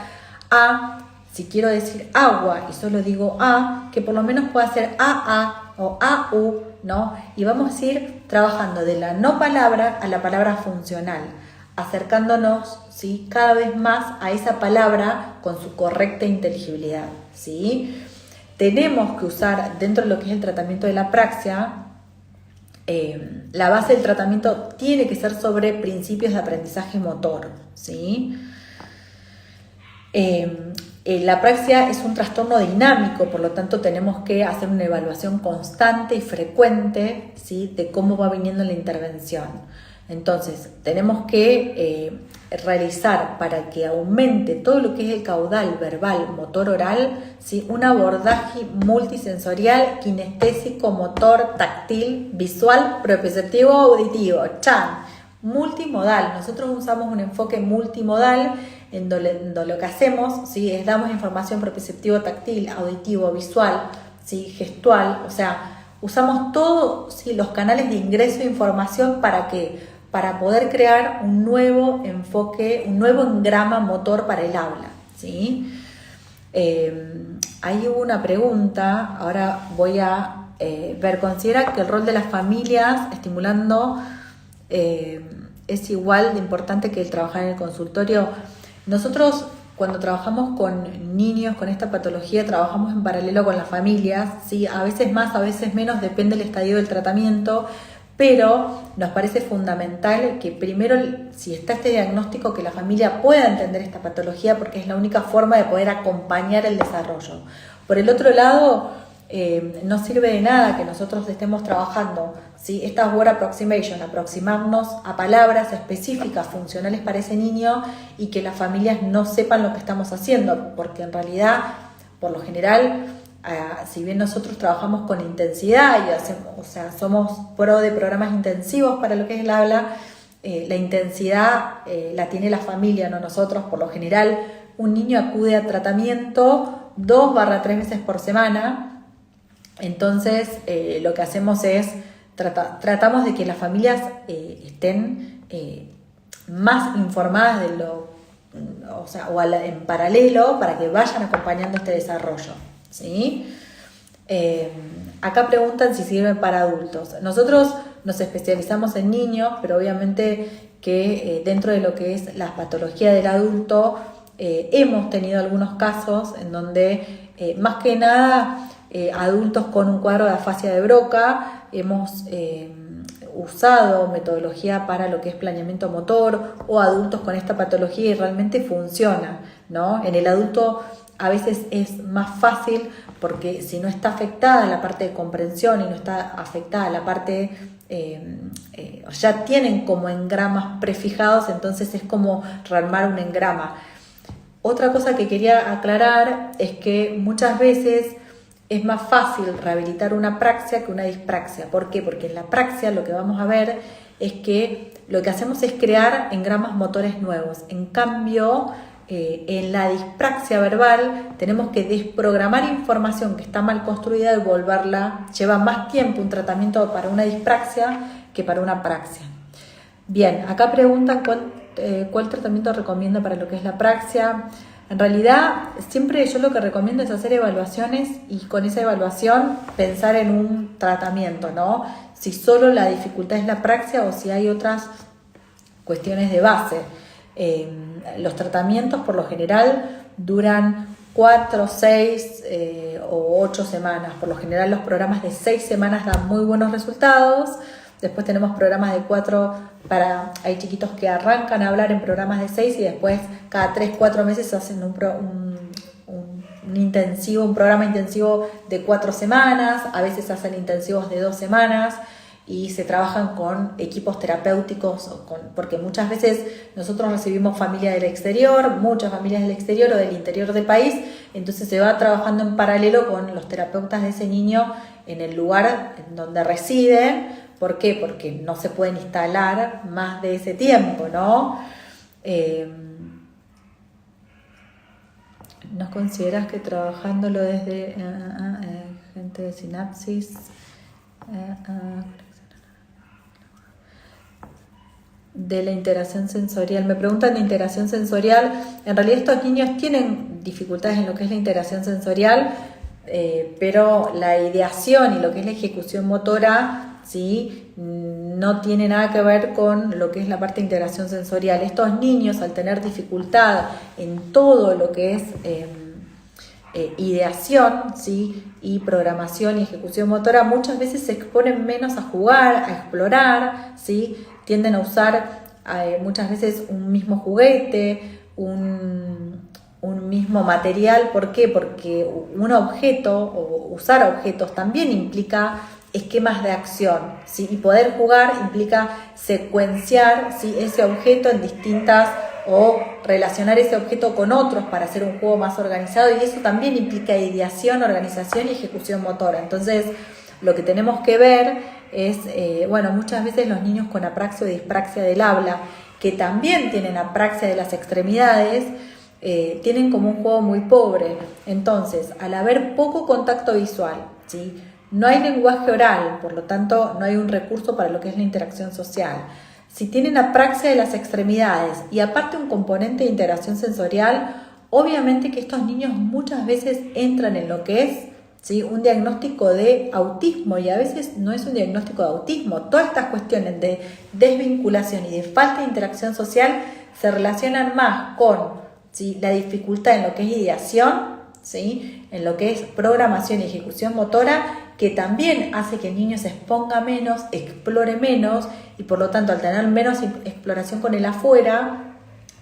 a, si quiero decir agua y solo digo A, que por lo menos pueda hacer A o AU, ¿no? Y vamos a ir trabajando de la no palabra a la palabra funcional, acercándonos, ¿sí? Cada vez más a esa palabra con su correcta inteligibilidad, ¿sí? Tenemos que usar dentro de lo que es el tratamiento de la apraxia, la base del tratamiento tiene que ser sobre principios de aprendizaje motor, ¿sí? La apraxia es un trastorno dinámico, por lo tanto tenemos que hacer una evaluación constante y frecuente, ¿sí?, de cómo va viniendo la intervención. Entonces, tenemos que realizar, para que aumente todo lo que es el caudal verbal, motor oral, ¿sí?, un abordaje multisensorial, kinestésico, motor, táctil, visual, propioceptivo, auditivo, ¡chan! Multimodal. Nosotros usamos un enfoque multimodal en donde lo que hacemos, ¿sí?, es damos información propioceptivo, táctil, auditivo, visual, ¿sí?, gestual, o sea, usamos todos, ¿sí?, los canales de ingreso de información para poder crear un nuevo enfoque, un nuevo engrama motor para el habla, ¿sí? Ahí hubo una pregunta, ahora voy a ver, considera que el rol de las familias estimulando es igual de importante que el trabajar en el consultorio. Nosotros, cuando trabajamos con niños con esta patología, trabajamos en paralelo con las familias, ¿sí? A veces más, a veces menos, depende del estadio del tratamiento, pero nos parece fundamental que primero, si está este diagnóstico, que la familia pueda entender esta patología, porque es la única forma de poder acompañar el desarrollo. Por el otro lado, no sirve de nada que nosotros estemos trabajando, ¿sí?, esta word approximation, aproximarnos a palabras específicas, funcionales para ese niño, y que las familias no sepan lo que estamos haciendo, porque en realidad, por lo general, si bien nosotros trabajamos con intensidad y somos pro de programas intensivos para lo que es el habla, la intensidad la tiene la familia, no nosotros. Por lo general, un niño acude a tratamiento 2-3 veces por semana. Entonces, lo que hacemos es tratamos de que las familias estén más informadas de en paralelo, para que vayan acompañando este desarrollo, ¿sí? Acá preguntan si sirven para adultos. Nosotros nos especializamos en niños, pero obviamente que dentro de lo que es la patología del adulto, hemos tenido algunos casos en donde más que nada adultos con un cuadro de afasia de Broca, hemos usado metodología para lo que es planeamiento motor, o adultos con esta patología, y realmente funciona, ¿no? En el adulto a veces es más fácil, porque si no está afectada la parte de comprensión y no está afectada la parte, ya tienen como engramas prefijados, entonces es como rearmar un engrama. Otra cosa que quería aclarar es que muchas veces es más fácil rehabilitar una apraxia que una dispraxia. ¿Por qué? Porque en la apraxia lo que vamos a ver es que lo que hacemos es crear engramas motores nuevos. En cambio, en la dispraxia verbal tenemos que desprogramar información que está mal construida y volverla. Lleva más tiempo un tratamiento para una dispraxia que para una apraxia. Bien, acá preguntan cuál tratamiento recomienda para lo que es la apraxia. En realidad, siempre yo lo que recomiendo es hacer evaluaciones, y con esa evaluación pensar en un tratamiento, ¿no? Si solo la dificultad es la apraxia o si hay otras cuestiones de base. Los tratamientos por lo general duran 4, 6 o 8 semanas. Por lo general los programas de 6 semanas dan muy buenos resultados. Después tenemos programas de 4 hay chiquitos que arrancan a hablar en programas de 6 y después cada 3-4 meses hacen un programa intensivo de 4 semanas, a veces hacen intensivos de 2 semanas, y se trabajan con equipos terapéuticos, porque muchas veces nosotros recibimos familias del exterior, muchas familias del exterior o del interior del país, entonces se va trabajando en paralelo con los terapeutas de ese niño en el lugar en donde reside. ¿Por qué? Porque no se pueden instalar más de ese tiempo, ¿no? ¿No consideras que trabajándolo desde gente de sinapsis? De la integración sensorial. Me preguntan de integración sensorial. En realidad estos niños tienen dificultades en lo que es la integración sensorial, pero la ideación y lo que es la ejecución motora, ¿sí?, no tiene nada que ver con lo que es la parte de integración sensorial. Estos niños, al tener dificultad en todo lo que es ideación, ¿sí?, y programación y ejecución motora, muchas veces se exponen menos a jugar, a explorar, ¿sí?, tienden a usar muchas veces un mismo juguete, un mismo material. ¿Por qué? Porque un objeto o usar objetos también implica esquemas de acción, ¿sí? Y poder jugar implica secuenciar, ¿sí?, ese objeto en distintas, o relacionar ese objeto con otros para hacer un juego más organizado, y eso también implica ideación, organización y ejecución motora. Entonces, lo que tenemos que ver es, muchas veces los niños con apraxia o dispraxia del habla, que también tienen apraxia de las extremidades, tienen como un juego muy pobre. Entonces, al haber poco contacto visual, ¿sí?, no hay lenguaje oral, por lo tanto no hay un recurso para lo que es la interacción social. Si tienen apraxia de las extremidades y aparte un componente de integración sensorial, obviamente que estos niños muchas veces entran en lo que es, ¿sí?, un diagnóstico de autismo, y a veces no es un diagnóstico de autismo. Todas estas cuestiones de desvinculación y de falta de interacción social se relacionan más con, ¿sí?, la dificultad en lo que es ideación, ¿sí?, en lo que es programación y ejecución motora, que también hace que el niño se exponga menos, explore menos, y por lo tanto al tener menos exploración con el afuera,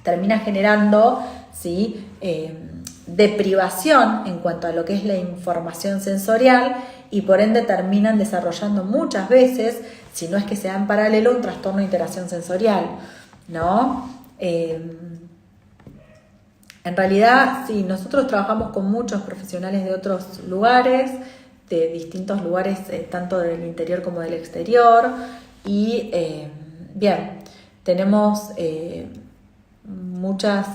termina generando, ¿sí?, deprivación en cuanto a lo que es la información sensorial, y por ende terminan desarrollando muchas veces, si no es que sea en paralelo, un trastorno de interacción sensorial, ¿no? En realidad, sí, nosotros trabajamos con muchos profesionales de otros lugares, de distintos lugares, tanto del interior como del exterior, y tenemos muchas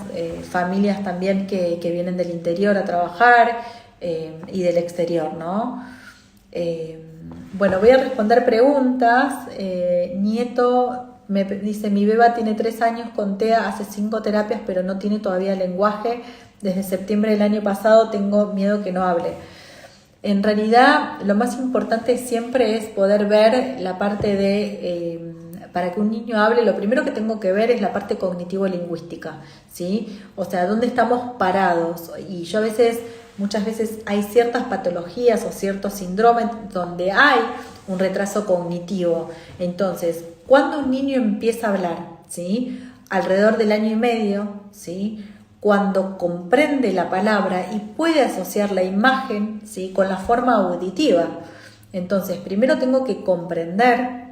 familias también que vienen del interior a trabajar, y del exterior, ¿no? Voy a responder preguntas. Nieto me dice: mi beba tiene 3 años con TEA, hace 5 terapias, pero no tiene todavía lenguaje. Desde septiembre del año pasado tengo miedo que no hable. En realidad, lo más importante siempre es poder ver la parte de, para que un niño hable, lo primero que tengo que ver es la parte cognitivo-lingüística, ¿sí? O sea, ¿dónde estamos parados? Y yo muchas veces hay ciertas patologías o ciertos síndromes donde hay un retraso cognitivo. Entonces, cuando un niño empieza a hablar, ¿sí?, alrededor del 1 año y medio, ¿sí?, cuando comprende la palabra y puede asociar la imagen, ¿sí?, con la forma auditiva. Entonces, primero tengo que comprender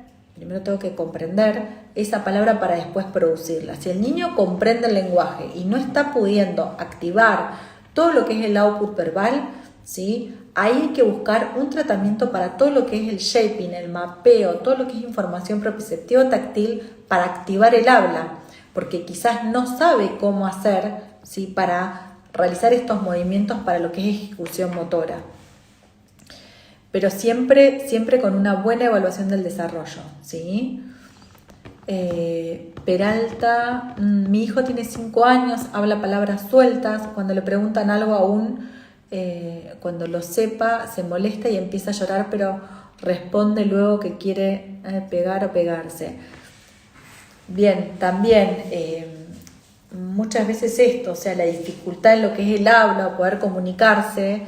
esa palabra para después producirla. Si el niño comprende el lenguaje y no está pudiendo activar todo lo que es el output verbal, ¿sí?, ahí hay que buscar un tratamiento para todo lo que es el shaping, el mapeo, todo lo que es información proprioceptiva táctil para activar el habla, porque quizás no sabe cómo hacer, ¿sí?, para realizar estos movimientos para lo que es ejecución motora. Pero siempre con una buena evaluación del desarrollo, ¿sí? Peralta: mi hijo tiene 5 años, habla palabras sueltas, cuando le preguntan algo aún, cuando lo sepa, se molesta y empieza a llorar, pero responde luego que quiere pegar o pegarse. Bien, también muchas veces esto, o sea, la dificultad en lo que es el habla o poder comunicarse,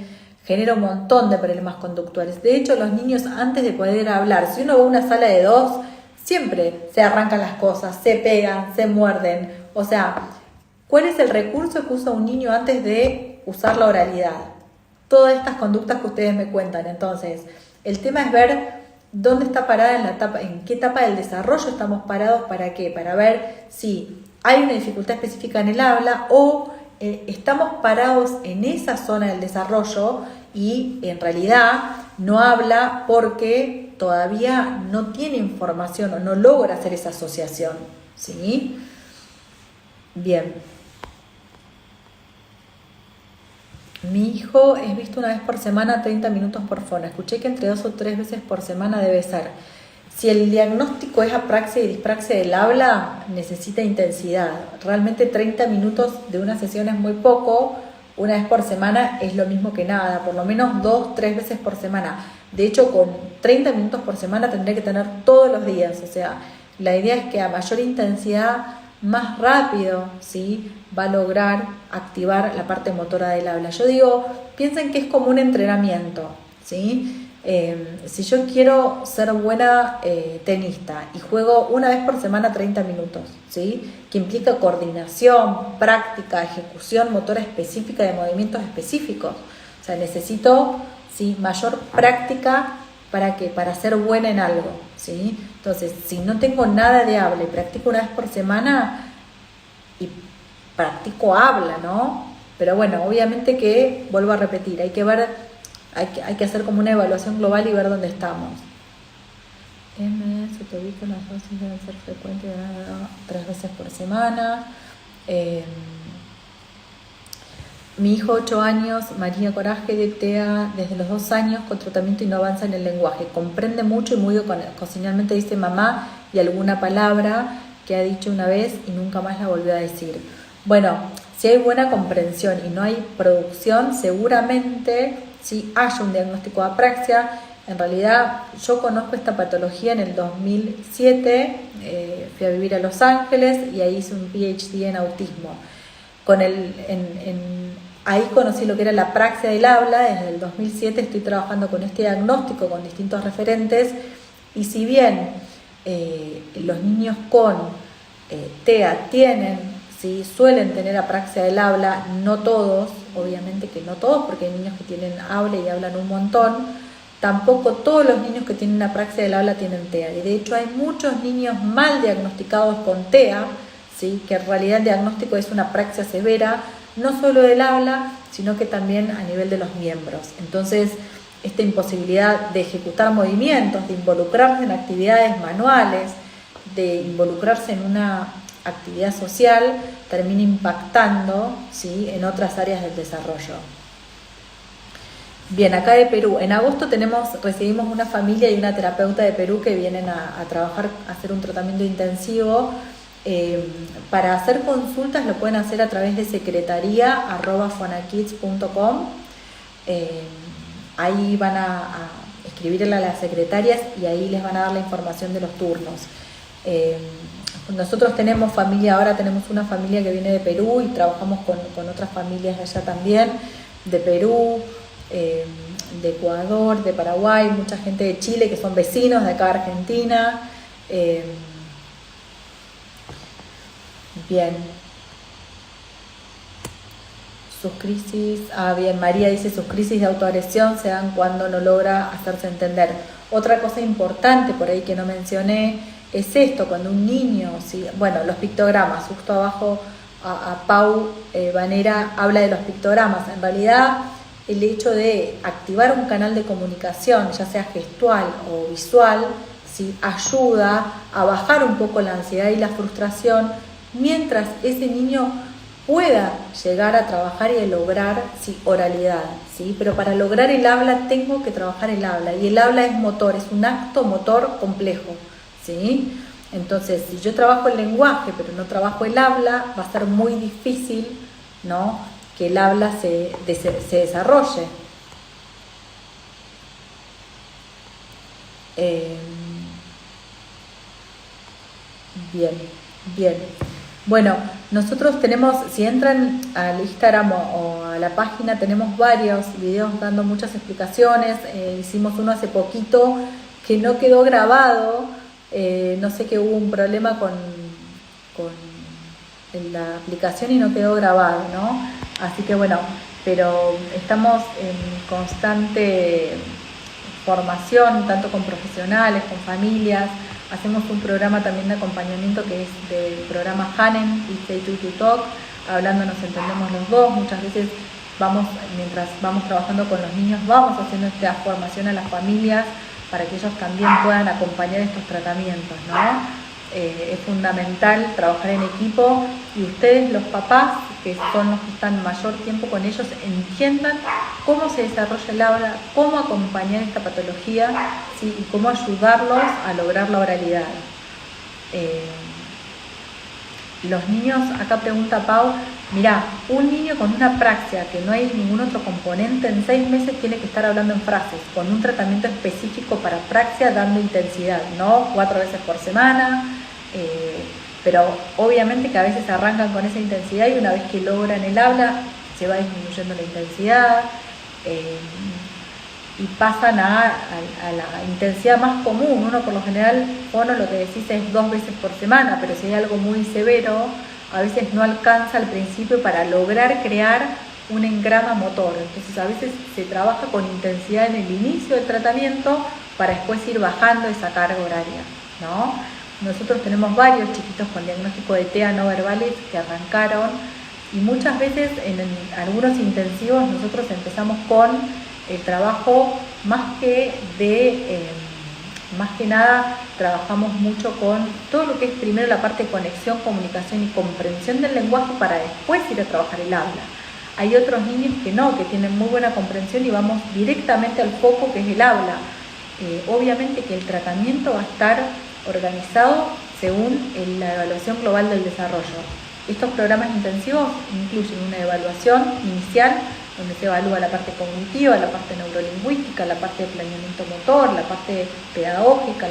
genera un montón de problemas conductuales. De hecho, los niños, antes de poder hablar, si uno va a una sala de 2, siempre se arrancan las cosas, se pegan, se muerden. O sea, ¿cuál es el recurso que usa un niño antes de usar la oralidad? Todas estas conductas que ustedes me cuentan. Entonces, el tema es ver dónde está parada en qué etapa del desarrollo estamos parados. ¿Para qué? Para ver si hay una dificultad específica en el habla o estamos parados en esa zona del desarrollo y en realidad no habla porque todavía no tiene información o no logra hacer esa asociación, ¿sí? Bien. Mi hijo es visto 1 vez por semana, 30 minutos por fono. Escuché que entre 2 o 3 veces por semana debe ser. Si el diagnóstico es apraxia y dispraxia del habla, necesita intensidad. Realmente 30 minutos de una sesión es muy poco. 1 vez por semana es lo mismo que nada. Por lo menos 2, 3 veces por semana. De hecho, con 30 minutos por semana tendré que tener todos los días. O sea, la idea es que a mayor intensidad, más rápido, ¿sí?, va a lograr activar la parte motora del habla. Yo digo, piensen que es como un entrenamiento, ¿sí? Si yo quiero ser buena tenista y juego una vez por semana 30 minutos, ¿sí? Que implica coordinación, práctica, ejecución motora específica de movimientos específicos. O sea, necesito, ¿sí?, mayor práctica para ser buena en algo, ¿sí? Entonces, si no tengo nada de habla y practico una vez por semana y practico habla, ¿no? Pero bueno, obviamente que, vuelvo a repetir, hay que ver, hay que hacer como una evaluación global y ver dónde estamos. Se te ubica, las dosis deben ser frecuentes 3 veces por semana. Mi hijo, 8 años, María Coraje, de TEA desde los 2 años con tratamiento y no avanza en el lenguaje. Comprende mucho y muy ocasionalmente dice mamá y alguna palabra que ha dicho una vez y nunca más la volvió a decir. Bueno, si hay buena comprensión y no hay producción, seguramente si haya un diagnóstico de apraxia. En realidad yo conozco esta patología en el 2007, fui a vivir a Los Ángeles y ahí hice un PhD en autismo. Ahí conocí lo que era la apraxia del habla. Desde el 2007 estoy trabajando con este diagnóstico con distintos referentes, y si bien los niños con TEA ¿sí?, suelen tener apraxia del habla, no todos, obviamente que no todos, porque hay niños que tienen habla y hablan un montón, tampoco todos los niños que tienen apraxia del habla tienen TEA, y de hecho hay muchos niños mal diagnosticados con TEA, ¿sí?, que en realidad el diagnóstico es una apraxia severa, no solo del habla, sino que también a nivel de los miembros. Entonces, esta imposibilidad de ejecutar movimientos, de involucrarse en actividades manuales, de involucrarse en una actividad social, termina impactando, ¿sí?, en otras áreas del desarrollo. Bien, acá de Perú, en agosto recibimos una familia y una terapeuta de Perú que vienen a trabajar, a hacer un tratamiento intensivo. Para hacer consultas lo pueden hacer a través de secretaría@fonakids.com. Ahí van a escribirle a las secretarias y ahí les van a dar la información de los turnos. Nosotros tenemos familia, ahora tenemos una familia que viene de Perú y trabajamos con otras familias de allá también, de Perú, de Ecuador, de Paraguay, mucha gente de Chile que son vecinos de acá de Argentina. Bien. Sus crisis, bien, María dice, sus crisis de autoagresión se dan cuando no logra hacerse entender. Otra cosa importante por ahí que no mencioné es esto, cuando un niño, ¿sí? Bueno, los pictogramas, justo abajo a Pau Vanera habla de los pictogramas. En realidad, el hecho de activar un canal de comunicación, ya sea gestual o visual, ¿sí?, ayuda a bajar un poco la ansiedad y la frustración, mientras ese niño pueda llegar a trabajar y a lograr, sí, oralidad, ¿sí? Pero para lograr el habla tengo que trabajar el habla, y el habla es motor, es un acto motor complejo, ¿sí? Entonces, si yo trabajo el lenguaje pero no trabajo el habla, va a ser muy difícil, ¿no?, que el habla se desarrolle. Bien. Bueno, nosotros tenemos, si entran al Instagram o a la página, tenemos varios videos dando muchas explicaciones. Hicimos uno hace poquito que no quedó grabado, no sé, que hubo un problema con la aplicación y no quedó grabado, ¿no? Así que bueno, pero estamos en constante formación, tanto con profesionales, con familias. Hacemos un programa también de acompañamiento que es del programa Hanen y Say to Talk, hablando nos entendemos los dos. Muchas veces mientras vamos trabajando con los niños, vamos haciendo esta formación a las familias para que ellos también puedan acompañar estos tratamientos, ¿no? Es fundamental trabajar en equipo, y ustedes, los papás, que son los que están mayor tiempo con ellos, entiendan cómo se desarrolla el habla, cómo acompañar esta patología, ¿sí?, y cómo ayudarlos a lograr la oralidad. Los niños, acá pregunta Pau, mirá, un niño con una apraxia que no hay ningún otro componente, en 6 meses tiene que estar hablando en frases, con un tratamiento específico para apraxia, dando intensidad, no 4 veces por semana, pero obviamente que a veces arrancan con esa intensidad y una vez que logran el habla se va disminuyendo la intensidad. y pasan a la intensidad más común. Uno por lo general, fono lo que decís es 2 veces por semana, pero si hay algo muy severo, a veces no alcanza al principio para lograr crear un engrama motor. Entonces a veces se trabaja con intensidad en el inicio del tratamiento para después ir bajando esa carga horaria, ¿no? Nosotros tenemos varios chiquitos con diagnóstico de TEA no verbales que arrancaron, y muchas veces en algunos intensivos nosotros empezamos con el trabajo más que nada trabajamos mucho con todo lo que es primero la parte de conexión, comunicación y comprensión del lenguaje para después ir a trabajar el habla. Hay otros niños que no, que tienen muy buena comprensión y vamos directamente al foco que es el habla. Obviamente que el tratamiento va a estar organizado según la evaluación global del desarrollo. Estos programas intensivos incluyen una evaluación inicial donde se evalúa la parte cognitiva, la parte neurolingüística, la parte de planeamiento motor, la parte pedagógica,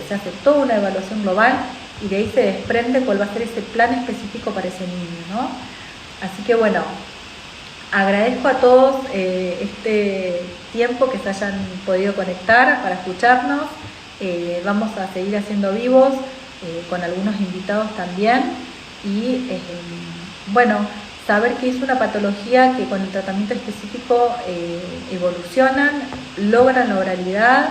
se hace toda una evaluación global y de ahí se desprende cuál va a ser ese plan específico para ese niño, ¿no? Así que bueno, agradezco a todos este tiempo que se hayan podido conectar para escucharnos. Vamos a seguir haciendo vivos con algunos invitados también y bueno, saber que es una patología que con el tratamiento específico evolucionan, logran la oralidad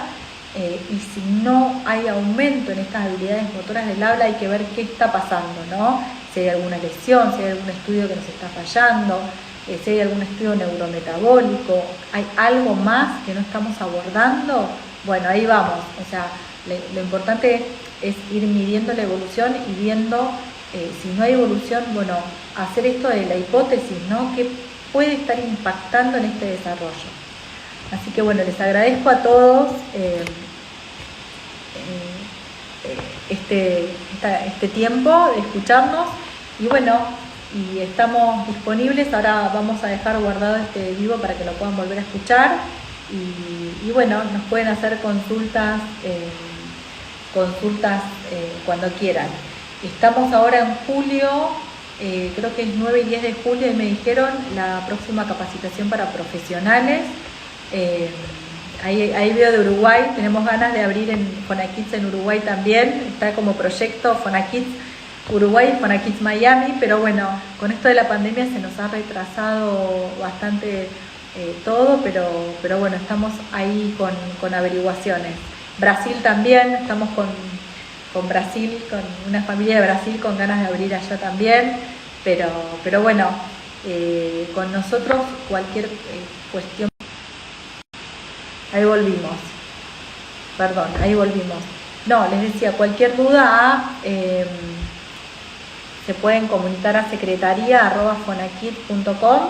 y si no hay aumento en estas habilidades motoras del habla hay que ver qué está pasando, ¿no? Si hay alguna lesión, si hay algún estudio que nos está fallando, si hay algún estudio neurometabólico, hay algo más que no estamos abordando, bueno, ahí vamos. O sea, lo importante es ir midiendo la evolución y viendo si no hay evolución, bueno, hacer esto de la hipótesis, ¿no? ¿Qué puede estar impactando en este desarrollo? Así que bueno, les agradezco a todos este tiempo de escucharnos y bueno, y estamos disponibles. Ahora vamos a dejar guardado este vivo para que lo puedan volver a escuchar y bueno, nos pueden hacer consultas cuando quieran. Estamos ahora en julio, creo que es 9 y 10 de julio y me dijeron la próxima capacitación para profesionales. Ahí veo de Uruguay, tenemos ganas de abrir en Fonakids en Uruguay también, está como proyecto Fonakids Uruguay y Fonakids Miami, pero bueno, con esto de la pandemia se nos ha retrasado bastante todo, pero bueno, estamos ahí con averiguaciones. Brasil también, estamos con Brasil, con una familia de Brasil con ganas de abrir allá también, pero bueno, con nosotros cualquier cuestión. Ahí volvimos. No, les decía, cualquier duda se pueden comunicar a secretaria@fonakid.com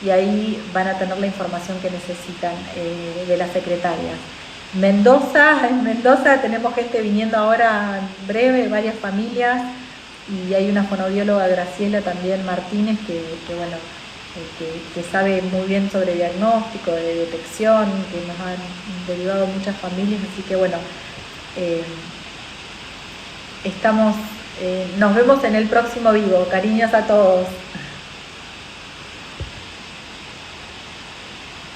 y ahí van a tener la información que necesitan de las secretarias. En Mendoza tenemos gente viniendo ahora en breve, varias familias, y hay una fonoaudióloga, Graciela también Martínez, que sabe muy bien sobre diagnóstico, de detección, que nos han derivado muchas familias, así que bueno, nos vemos en el próximo vivo. Cariños a todos.